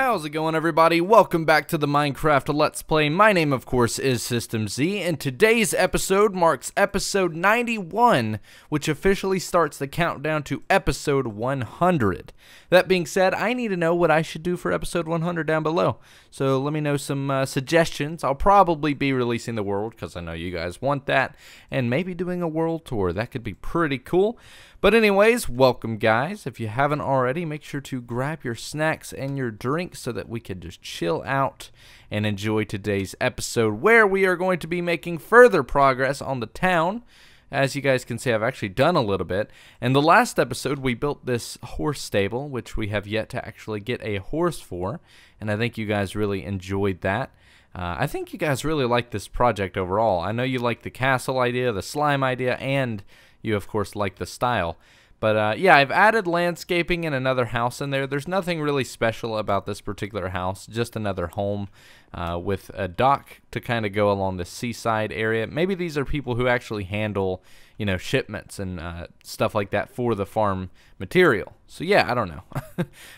How's it going, everybody? Welcome back to the Minecraft Let's Play. My name, of course, is System Z, and today's episode marks episode 91, which officially starts the countdown to episode 100. That being said, I need to know what I should do for episode 100 down below, so let me know some suggestions. I'll probably be releasing the world, because I know you guys want that, and maybe doing a world tour. That could be pretty cool. But anyways, welcome guys. If you haven't already, make sure to grab your snacks and your drinks so that we can just chill out and enjoy today's episode, where we are going to be making further progress on the town. As you guys can see, I've actually done a little bit. In the last episode, we built this horse stable, which we have yet to actually get a horse for, and I think you guys really enjoyed that. I think you guys really like this project overall. I know you like the castle idea, the slime idea, and you, of course, like the style. But, yeah, I've added landscaping and another house in there. There's nothing really special about this particular house, just another home with a dock to kind of go along the seaside area. Maybe these are people who actually handle, you know, shipments and stuff like that for the farm material. So, yeah, I don't know.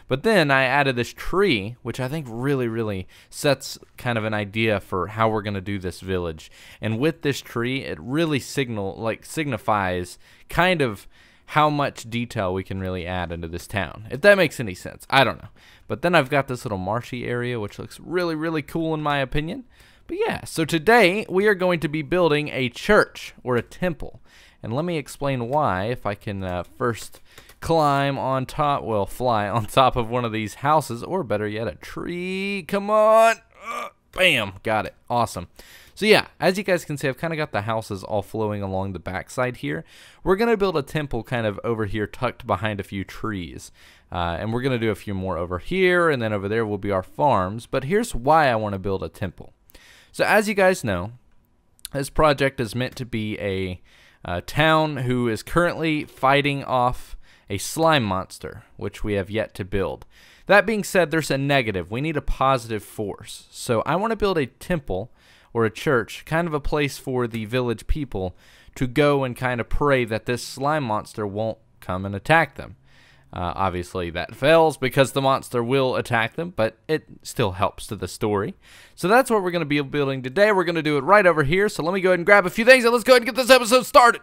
But then I added this tree, which I think really sets kind of an idea for how we're going to do this village. And with this tree, it really signifies kind of how much detail we can really add into this town, if that makes any sense. I don't know. But then I've got this little marshy area, which looks really cool in my opinion. But yeah, so today we are going to be building a church or a temple. And let me explain why, if I can first climb on top, well, fly on top of one of these houses, or better yet, a tree. Come on. Bam, got it. Awesome. So yeah, as you guys can see, I've kind of got the houses all flowing along the backside here. We're going to build a temple kind of over here tucked behind a few trees. And we're going to do a few more over here, and then over there will be our farms. But here's why I want to build a temple. So as you guys know, this project is meant to be a town who is currently fighting off a slime monster, which we have yet to build. That being said, there's a negative. We need a positive force. So I want to build a temple or a church, kind of a place for the village people to go and kind of pray that this slime monster won't come and attack them. Obviously that fails because the monster will attack them, but it still helps to the story. So that's what we're going to be building today. We're going to do it right over here. So let me go ahead and grab a few things and let's go ahead and get this episode started.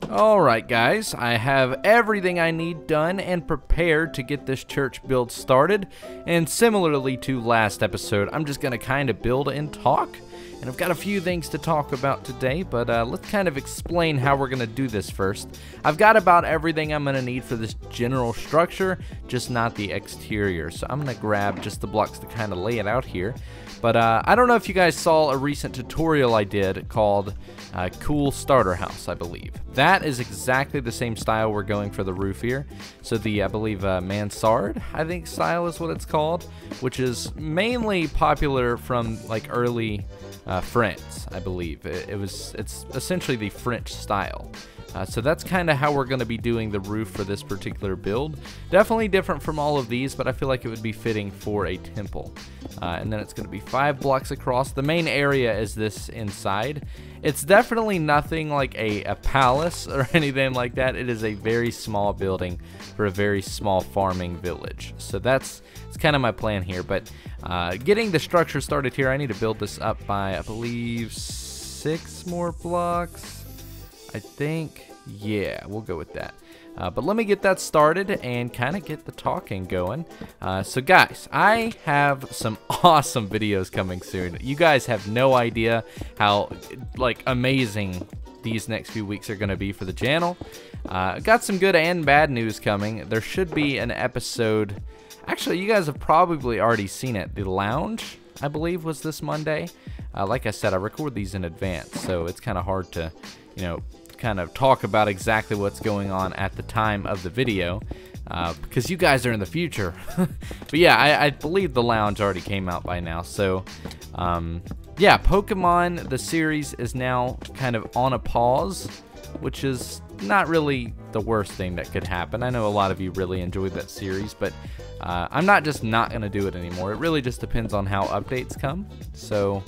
Alright guys, I have everything I need done and prepared to get this church build started, and similarly to last episode, I'm just going to kind of build and talk, and I've got a few things to talk about today, but let's kind of explain how we're going to do this first. I've got about everything I'm going to need for this general structure, just not the exterior, so I'm going to grab just the blocks to kind of lay it out here. But I don't know if you guys saw a recent tutorial I did called Cool Starter House, I believe. That is exactly the same style we're going for the roof here. So the, I believe, Mansard, I think style is what it's called, which is mainly popular from like early France, I believe. It's essentially the French style. So that's kind of how we're going to be doing the roof for this particular build. Definitely different from all of these, but I feel like it would be fitting for a temple. And then it's going to be 5 blocks across. The main area is this inside. It's definitely nothing like a palace or anything like that. It is a very small building for a very small farming village. So it's kind of my plan here. But getting the structure started here, I need to build this up by, I believe, 6 more blocks. I think, yeah, we'll go with that. But let me get that started and kind of get the talking going. So guys, I have some awesome videos coming soon. You guys have no idea how like amazing these next few weeks are going to be for the channel. Got some good and bad news coming. There should be an episode. Actually, you guys have probably already seen it. The Lounge, I believe, was this Monday. Like I said, I record these in advance, so it's kind of hard to, you know, kind of talk about exactly what's going on at the time of the video because you guys are in the future. But yeah, I believe the Lounge already came out by now. So yeah, Pokemon the series is now kind of on a pause, which is not really the worst thing that could happen. I know a lot of you really enjoyed that series, but I'm not gonna do it anymore. It really just depends on how updates come. So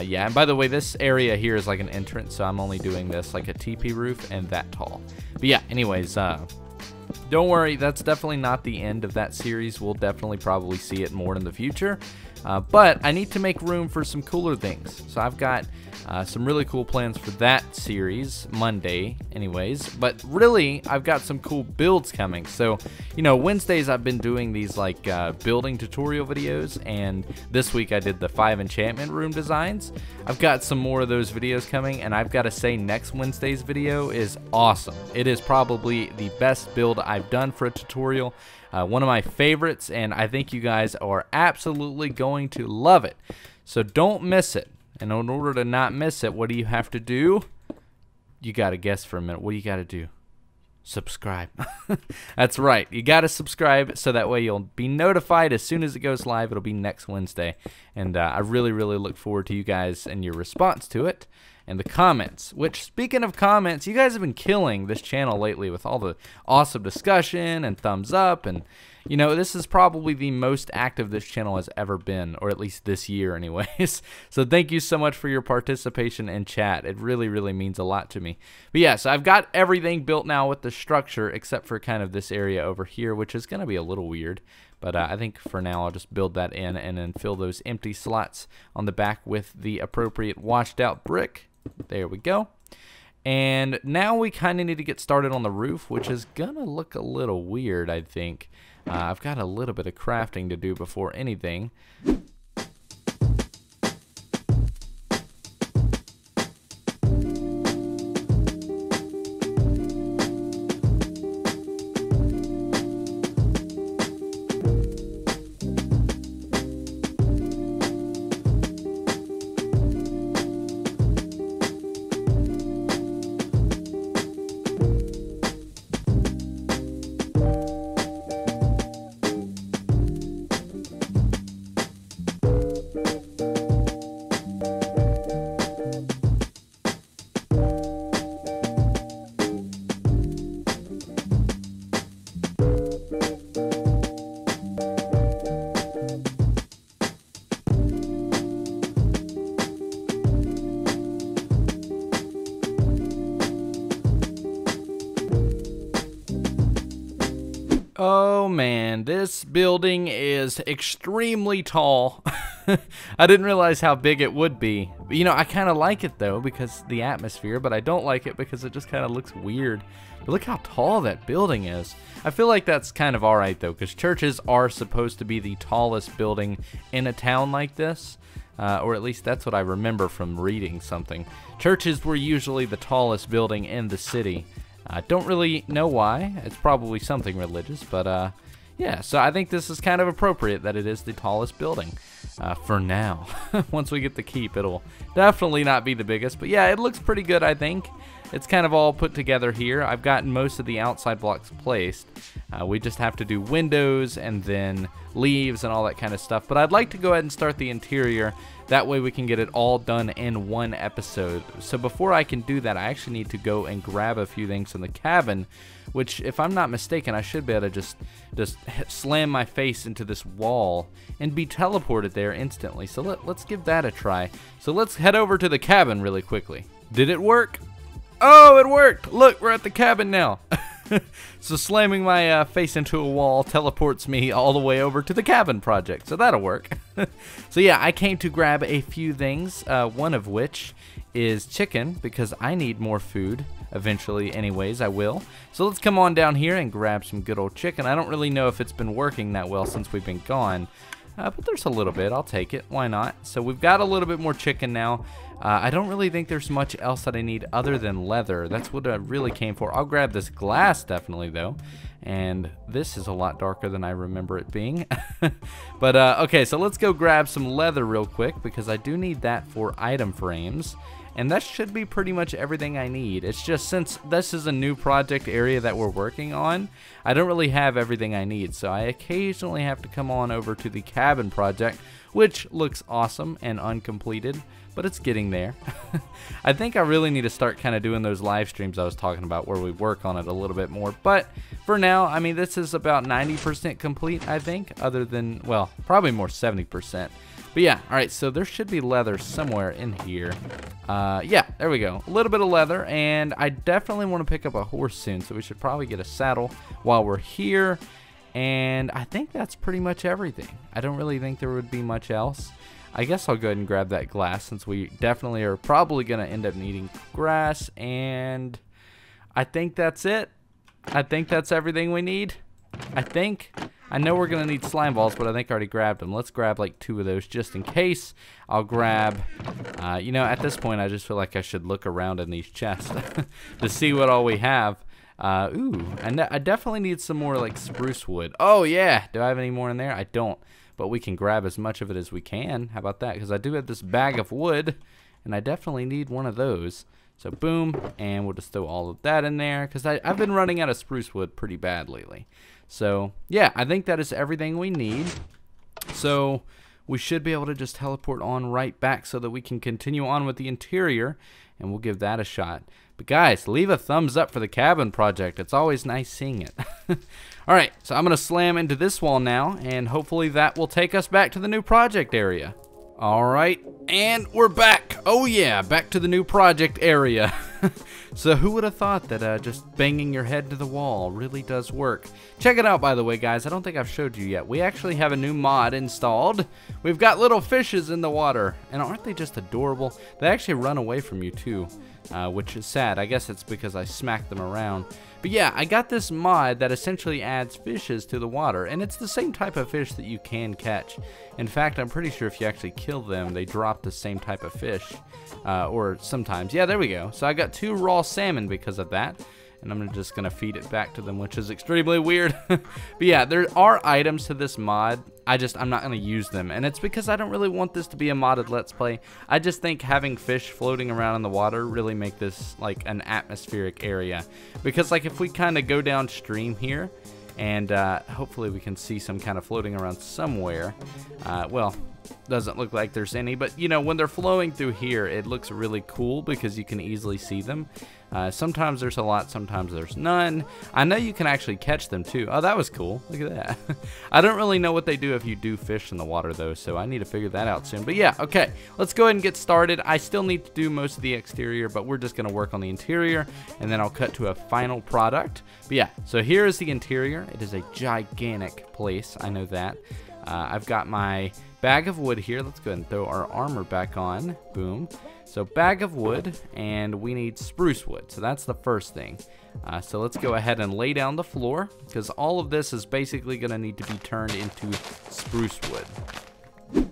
yeah, and by the way, this area here is like an entrance, so I'm only doing this like a TP roof and that tall. But yeah, anyways, Don't worry, that's definitely not the end of that series. We'll definitely probably see it more in the future. But I need to make room for some cooler things. So I've got some really cool plans for that series, Monday anyways. But really, I've got some cool builds coming. So, you know, Wednesdays I've been doing these like building tutorial videos. And this week I did the 5 enchantment room designs. I've got some more of those videos coming. And I've got to say, next Wednesday's video is awesome. It is probably the best build I've done for a tutorial. One of my favorites, and I think you guys are absolutely going to love it. So don't miss it. And in order to not miss it, what do you have to do? You got to guess for a minute. What do you got to do? Subscribe. That's right. You got to subscribe so that way you'll be notified as soon as it goes live. It'll be next Wednesday. And I really, really look forward to you guys and your response to it. And the comments, which, speaking of comments, you guys have been killing this channel lately with all the awesome discussion and thumbs up. And, you know, this is probably the most active this channel has ever been, or at least this year anyways. So thank you so much for your participation in chat. It really, really means a lot to me. But yeah, so I've got everything built now with the structure, except for kind of this area over here, which is going to be a little weird. But I think for now I'll just build that in and then fill those empty slots on the back with the appropriate washed out brick. There we go. And now we kind of need to get started on the roof, which is gonna look a little weird, I think. I've got a little bit of crafting to do before anything. Oh man, this building is extremely tall. I didn't realize how big it would be. You know, I kind of like it though because the atmosphere, but I don't like it because it just kind of looks weird. But look how tall that building is. I feel like that's kind of alright though, because churches are supposed to be the tallest building in a town like this. Or at least that's what I remember from reading something. Churches were usually the tallest building in the city. I don't really know why. It's probably something religious, but yeah, so I think this is kind of appropriate that it is the tallest building for now. Once we get the keep, it'll definitely not be the biggest, but yeah, it looks pretty good, I think. It's kind of all put together here. I've gotten most of the outside blocks placed. We just have to do windows and then leaves and all that kind of stuff. But I'd like to go ahead and start the interior. That way we can get it all done in one episode. So before I can do that, I actually need to go and grab a few things from the cabin, which, if I'm not mistaken, I should be able to just slam my face into this wall and be teleported there instantly. So let's give that a try. So let's head over to the cabin really quickly. Did it work? Oh, it worked! Look, we're at the cabin now. So slamming my face into a wall teleports me all the way over to the cabin project, so that'll work. So yeah, I came to grab a few things, one of which is chicken, because I need more food. Eventually, anyways, I will. So let's come on down here and grab some good old chicken. I don't really know if it's been working that well since we've been gone. But there's a little bit. I'll take it. Why not? So we've got a little bit more chicken now. I don't really think there's much else that I need other than leather. That's what I really came for. I'll grab this glass definitely, though. And this is a lot darker than I remember it being. But, okay, so let's go grab some leather real quick, because I do need that for item frames. And that should be pretty much everything I need. It's just, since this is a new project area that we're working on, I don't really have everything I need. So I occasionally have to come on over to the cabin project, which looks awesome and uncompleted. but it's getting there. I think I really need to start kind of doing those live streams I was talking about where we work on it a little bit more. But for now, I mean, this is about 90% complete, I think, other than, well, probably more 70%. But yeah, all right, so there should be leather somewhere in here. Yeah, there we go. A little bit of leather, and I definitely want to pick up a horse soon, so we should probably get a saddle while we're here. And I think that's pretty much everything. I don't really think there would be much else. I guess I'll go ahead and grab that glass since we definitely are probably going to end up needing grass. And I think that's it. I think that's everything we need. I know we're going to need slime balls, but I think I already grabbed them. Let's grab like 2 of those just in case. I'll grab, you know, at this point I just feel like I should look around in these chests to see what all we have. Ooh, and I definitely need some more like spruce wood. Oh yeah, do I have any more in there? I don't, but we can grab as much of it as we can. How about that? Because I do have this bag of wood, and I definitely need one of those. So boom, and we'll just throw all of that in there, because I've been running out of spruce wood pretty bad lately. So yeah, I think that is everything we need. So we should be able to just teleport on right back so that we can continue on with the interior, and we'll give that a shot. But guys, leave a thumbs up for the cabin project. It's always nice seeing it. Alright, so I'm going to slam into this wall now, and hopefully that will take us back to the new project area. Alright, and we're back. Oh yeah, back to the new project area. So who would have thought that just banging your head to the wall really does work? Check it out, by the way, guys. I don't think I've showed you yet. We actually have a new mod installed. We've got little fishes in the water, and aren't they just adorable? They actually run away from you too, which is sad. I guess it's because I smacked them around. But yeah, I got this mod that essentially adds fishes to the water, and it's the same type of fish that you can catch. In fact, I'm pretty sure if you actually kill them, they drop the same type of fish, or sometimes. Yeah, there we go. So I got 2 raw salmon because of that, and I'm just going to feed it back to them, which is extremely weird. But yeah, there are items to this mod. I'm not going to use them, and it's because I don't really want this to be a modded Let's Play. I just think having fish floating around in the water really make this like an atmospheric area, because like if we kind of go downstream here, and hopefully we can see some kind of floating around somewhere. Well, doesn't look like there's any, but you know, when they're flowing through here, it looks really cool because you can easily see them. Sometimes there's a lot, sometimes there's none. I know you can actually catch them too. Oh, that was cool. Look at that. I don't really know what they do if you do fish in the water though, so I need to figure that out soon. But yeah, okay, let's go ahead and get started. I still need to do most of the exterior, but we're just gonna work on the interior, and then I'll cut to a final product. But yeah, so here is the interior. It is a gigantic place, I know that. I've got my bag of wood here. Let's go ahead and throw our armor back on. Boom. So bag of wood, and we need spruce wood. So that's the first thing. So let's go ahead and lay down the floor, because all of this is basically going to need to be turned into spruce wood.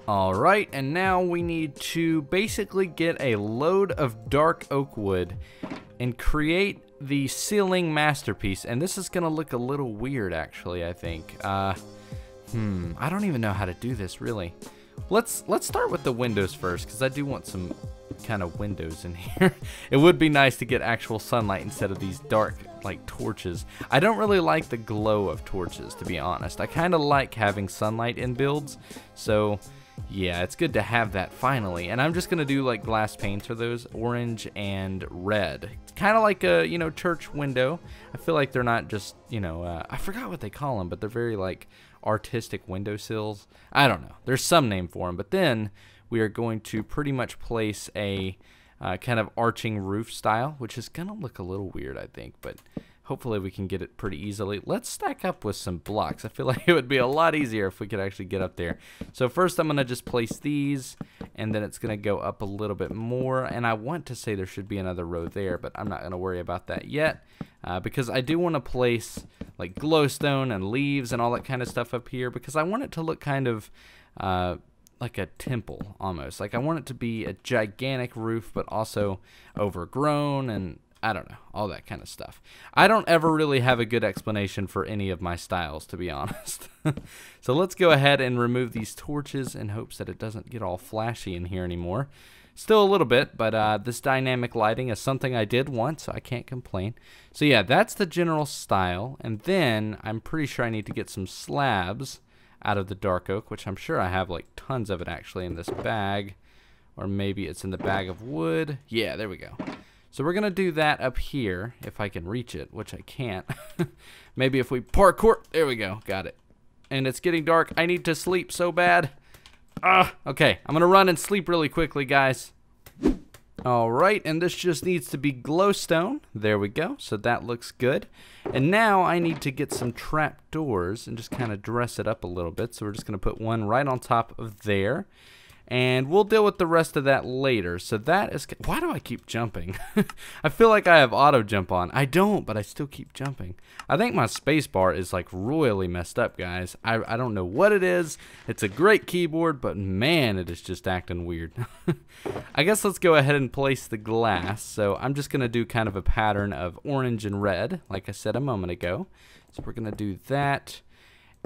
Alright, and now we need to basically get a load of dark oak wood and create the ceiling masterpiece. And this is going to look a little weird, actually, I think. I don't even know how to do this, really. Let's start with the windows first, because I do want some kind of windows in here. It would be nice to get actual sunlight instead of these dark, like, torches. I don't really like the glow of torches, to be honest. I kind of like having sunlight in builds, so yeah, it's good to have that finally. And I'm just going to do, like, glass panes for those, orange and red. It's kind of like a, you know, church window. I feel like they're not just, you know, I forgot what they call them, but they're very, like, artistic windowsills. I don't know. There's some name for them. But then we are going to pretty much place a kind of arching roof style, which is going to look a little weird, I think. But hopefully we can get it pretty easily. Let's stack up with some blocks. I feel like it would be a lot easier if we could actually get up there. So first I'm going to just place these, and then it's going to go up a little bit more. And I want to say there should be another row there, but I'm not going to worry about that yet. Because I do want to place like glowstone and leaves and all that kind of stuff up here, because I want it to look kind of like a temple almost. Like I want it to be a gigantic roof, but also overgrown, and I don't know, all that kind of stuff. I don't ever really have a good explanation for any of my styles, to be honest. So let's go ahead and remove these torches in hopes that it doesn't get all flashy in here anymore. Still a little bit, but this dynamic lighting is something I did want, so I can't complain. So yeah, that's the general style. And then I'm pretty sure I need to get some slabs out of the dark oak, which I'm sure I have like tons of it actually in this bag. Or maybe it's in the bag of wood. Yeah, there we go. So we're going to do that up here, if I can reach it, which I can't. Maybe if we parkour. There we go. Got it. And it's getting dark. I need to sleep so bad. Okay, I'm going to run and sleep really quickly, guys. Alright, and this just needs to be glowstone. There we go. So that looks good. And now I need to get some trap doors and just kind of dress it up a little bit. So we're just going to put one right on top of there. And we'll deal with the rest of that later. So that is... Why do I keep jumping? I feel like I have auto jump on. I don't, but I still keep jumping. I think my space bar is like royally messed up, guys. I don't know what it is. It's a great keyboard, but man, it is just acting weird. I guess let's go ahead and place the glass. So I'm just going to do kind of a pattern of orange and red, like I said a moment ago. So we're going to do that.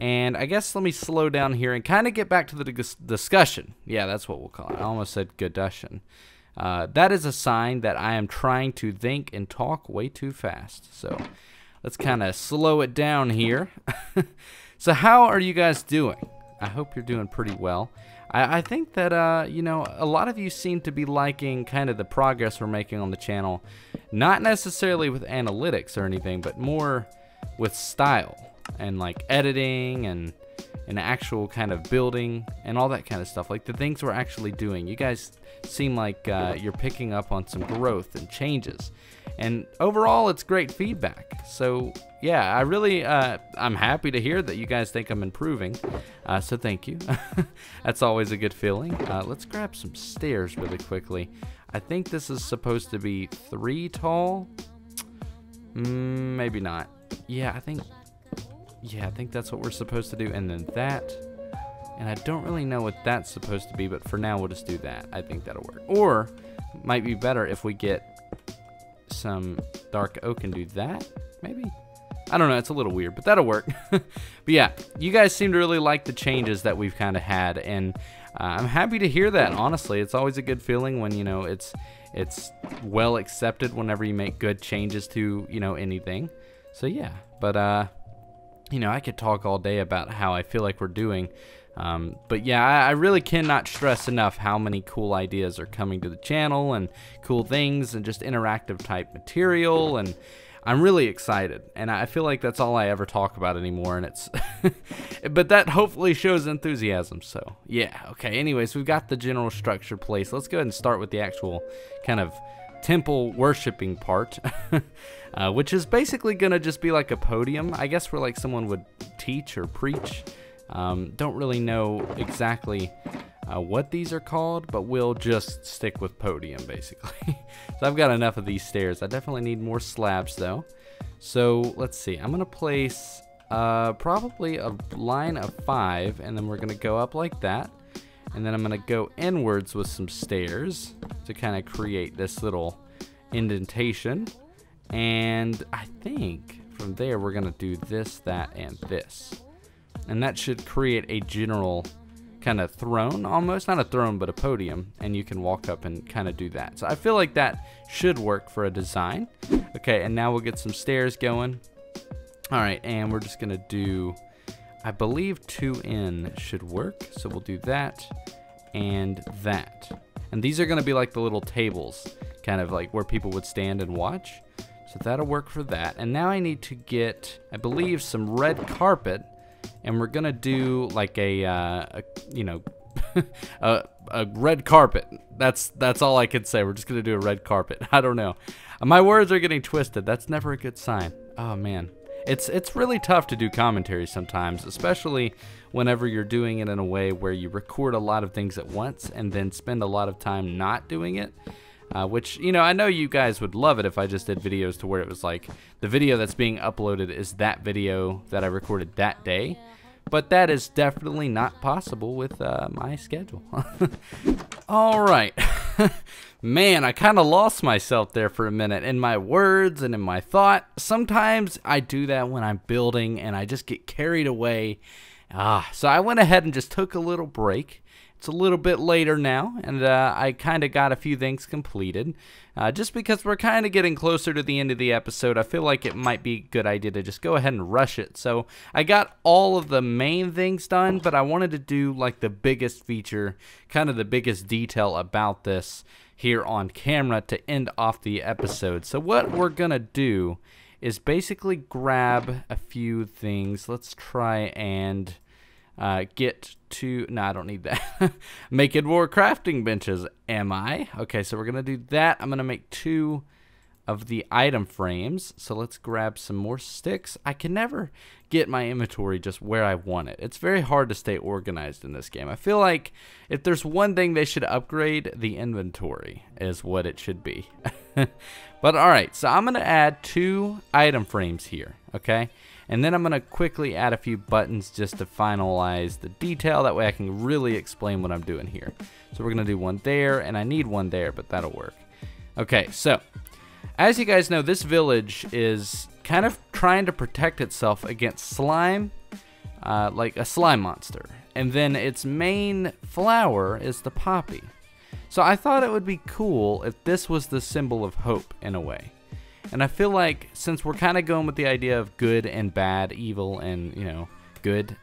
And I guess let me slow down here and kind of get back to the discussion. Yeah, that's what we'll call it. I almost said discussion. That is a sign that I am trying to think and talk way too fast. So let's kind of slow it down here. So how are you guys doing? I hope you're doing pretty well. I think that, you know, a lot of you seem to be liking kind of the progress we're making on the channel. Not necessarily with analytics or anything, but more with style. And like editing and actual kind of building and all that kind of stuff, like the things we're actually doing. You guys seem like you're picking up on some growth and changes, and overall it's great feedback. So yeah, I really I'm happy to hear that you guys think I'm improving, so thank you. That's always a good feeling. Let's grab some stairs really quickly. I think this is supposed to be 3 tall. Maybe not. Yeah, I think that's what we're supposed to do, and then that, and I don't really know what that's supposed to be, but for now we'll just do that. I think that'll work. Or might be better if we get some dark oak and do that, maybe. I don't know, it's a little weird, but that'll work. But yeah, you guys seem to really like the changes that we've kind of had, and I'm happy to hear that. Honestly, it's always a good feeling when, you know, it's well accepted whenever you make good changes to, you know, anything. So yeah, but you know, I could talk all day about how I feel like we're doing. But yeah, I really cannot stress enough how many cool ideas are coming to the channel, and cool things, and just interactive type material, and I'm really excited. And I feel like that's all I ever talk about anymore, and it's but that hopefully shows enthusiasm. So yeah, okay, anyways, we've got the general structure placed. Let's go ahead and start with the actual kind of temple worshiping part. Which is basically gonna just be like a podium, I guess, where like someone would teach or preach. Don't really know exactly what these are called, but we'll just stick with podium basically. So I've got enough of these stairs. I definitely need more slabs though. So let's see, I'm gonna place probably a line of 5, and then we're gonna go up like that, and then I'm gonna go inwards with some stairs to kind of create this little indentation. And I think from there we're gonna do this, that, and this, and that should create a general kind of throne, almost not a throne but a podium, and you can walk up and kind of do that. So I feel like that should work for a design. Okay, and now we'll get some stairs going. All right, and we're just gonna do, I believe 2 in should work, so we'll do that and that, and these are gonna be like the little tables, kind of like where people would stand and watch. So that'll work for that. And now I need to get, I believe, some red carpet, and we're gonna do like a you know, a red carpet. That's all I can say. We're just gonna do a red carpet. I don't know. My words are getting twisted. That's never a good sign. Oh man, it's really tough to do commentary sometimes, especially whenever you're doing it in a way where you record a lot of things at once and then spend a lot of time not doing it. Which, you know, I know you guys would love it if I just did videos to where it was like the video that's being uploaded is that video that I recorded that day, but that is definitely not possible with my schedule. All right. Man, I kind of lost myself there for a minute in my words and in my thought. Sometimes I do that when I'm building and I just get carried away. So I went ahead and just took a little break. It's a little bit later now, and I kind of got a few things completed. Just because we're kind of getting closer to the end of the episode, I feel like it might be a good idea to just go ahead and rush it. So I got all of the main things done, but I wanted to do like the biggest feature, kind of the biggest detail about this here on camera to end off the episode. So what we're going to do is basically grab a few things. Let's try and get to, no, I don't need that. Making more crafting benches, am I? Okay, so we're going to do that. I'm going to make 2 of the item frames. So let's grab some more sticks. I can never get my inventory just where I want it. It's very hard to stay organized in this game. I feel like if there's one thing they should upgrade, the inventory is what it should be. But alright, so I'm going to add 2 item frames here, okay? And then I'm going to quickly add a few buttons just to finalize the detail. That way I can really explain what I'm doing here. So we're going to do one there, and I need one there, but that'll work. Okay, so as you guys know, this village is kind of trying to protect itself against slime, like a slime monster. And then its main flower is the poppy. So I thought it would be cool if this was the symbol of hope in a way. And I feel like since we're kind of going with the idea of good and bad, evil and, you know, good,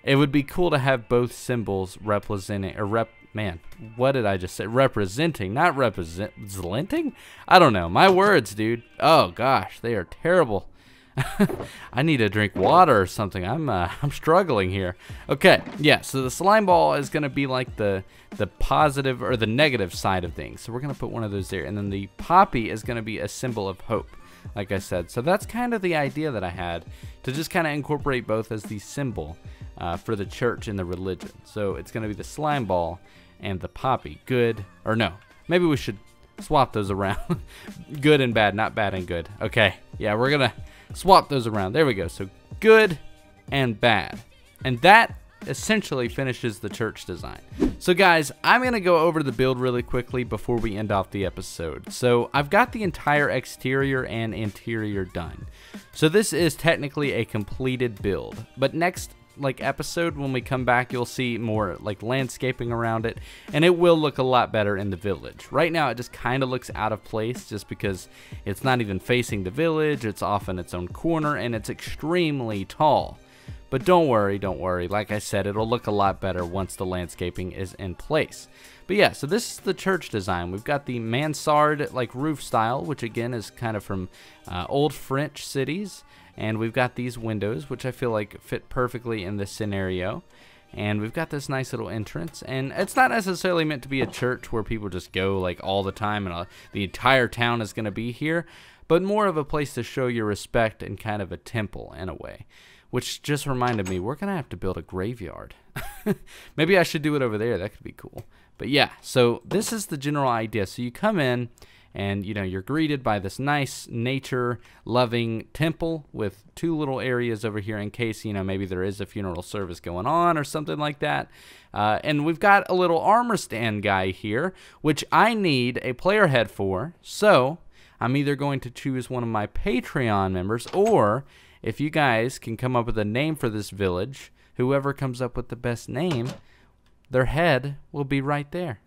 it would be cool to have both symbols representing, or man, what did I just say? Representing, not representing? I don't know. My words, dude. Oh gosh, they are terrible. I need to drink water or something. I'm struggling here. Okay, yeah, so the slime ball is going to be like the positive or the negative side of things. So we're going to put one of those there. And then the poppy is going to be a symbol of hope, like I said. So that's kind of the idea that I had, to just kind of incorporate both as the symbol for the church and the religion. So it's going to be the slime ball and the poppy. Good, or no, maybe we should swap those around. Good and bad, not bad and good. Okay, yeah, we're going to swap those around. There we go. So good and bad. And that essentially finishes the church design. So guys, I'm going to go over the build really quickly before we end off the episode. So I've got the entire exterior and interior done. So this is technically a completed build. But next episode, when we come back, you'll see more like landscaping around it, and it will look a lot better in the village. Right now it just kind of looks out of place just because it's not even facing the village, it's off in its own corner, and it's extremely tall. But don't worry, like I said, it'll look a lot better once the landscaping is in place. But yeah, so this is the church design. We've got the mansard like roof style, which again is kind of from old French cities. And we've got these windows, which I feel like fit perfectly in this scenario. And we've got this nice little entrance. And it's not necessarily meant to be a church where people just go like all the time and the entire town is going to be here. But more of a place to show your respect and kind of a temple in a way. Which just reminded me, we're going to have to build a graveyard. Maybe I should do it over there. That could be cool. But yeah, so this is the general idea. So you come in, and, you know, you're greeted by this nice nature-loving temple with 2 little areas over here in case, you know, maybe there is a funeral service going on or something like that. And we've got a little armor stand guy here, which I need a player head for. So I'm either going to choose one of my Patreon members, or if you guys can come up with a name for this village, whoever comes up with the best name, their head will be right there.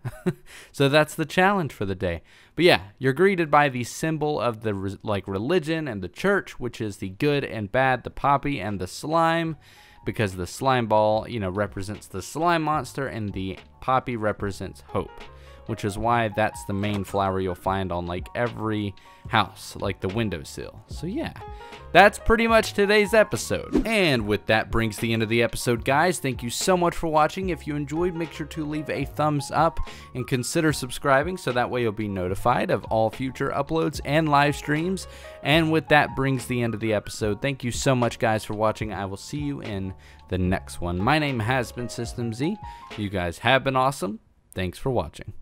So that's the challenge for the day. But yeah, you're greeted by the symbol of the religion and the church, which is the good and bad, the poppy and the slime, because the slime ball, you know, represents the slime monster and the poppy represents hope, which is why that's the main flower you'll find on like every house, like the windowsill. So yeah, that's pretty much today's episode. And with that brings the end of the episode, guys. Thank you so much for watching. If you enjoyed, make sure to leave a thumbs up and consider subscribing so that way you'll be notified of all future uploads and live streams. And with that brings the end of the episode. Thank you so much, guys, for watching. I will see you in the next one. My name has been System Z. You guys have been awesome. Thanks for watching.